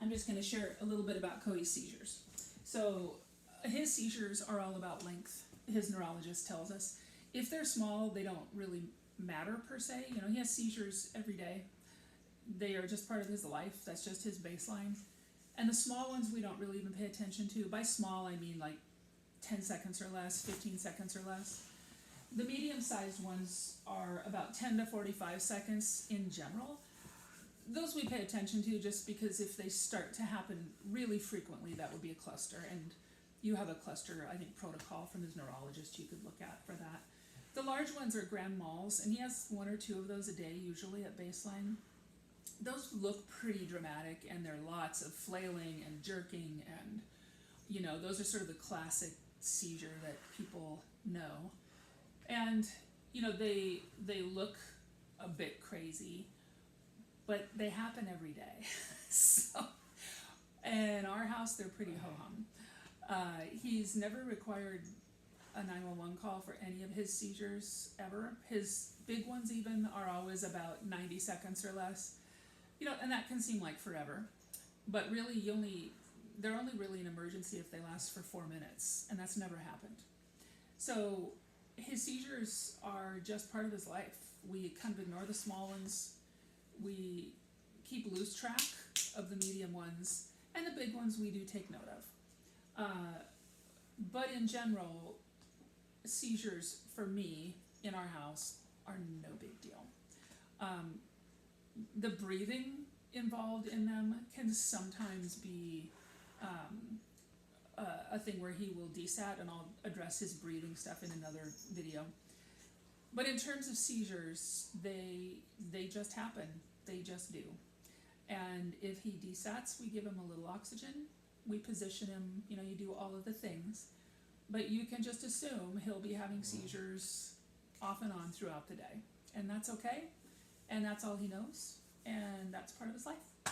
I'm just going to share a little bit about Cody's seizures. So his seizures are all about length, his neurologist tells us. If they're small, they don't really matter per se. You know, he has seizures every day. They are just part of his life. That's just his baseline. And the small ones we don't really even pay attention to. By small, I mean like 10 seconds or less, 15 seconds or less. The medium-sized ones are about 10 to 45 seconds in general. Those we pay attention to just because if they start to happen really frequently, that would be a cluster. And you have a cluster, I think, protocol from his neurologist you could look at for that. The large ones are grand mals, and he has 1 or 2 of those a day usually at baseline. Those look pretty dramatic, and there are lots of flailing and jerking, and you know, those are sort of the classic seizure that people know. And you know, they look a bit crazy, but they happen every day. So in our house, they're pretty ho-hum. He's never required a 911 call for any of his seizures ever. His big ones even are always about 90 seconds or less. You know, and that can seem like forever, but really they're only really an emergency if they last for 4 minutes, and that's never happened. So his seizures are just part of his life. We kind of ignore the small ones. We keep loose track of the medium ones, and the big ones we do take note of. But in general, seizures for me in our house are no big deal. The breathing involved in them can sometimes be a thing where he will desat, and I'll address his breathing stuff in another video. But in terms of seizures, they just happen. They just do. And if he desats, we give him a little oxygen. We position him, you know, you do all of the things. But you can just assume he'll be having seizures off and on throughout the day. And that's okay. And that's all he knows. And that's part of his life.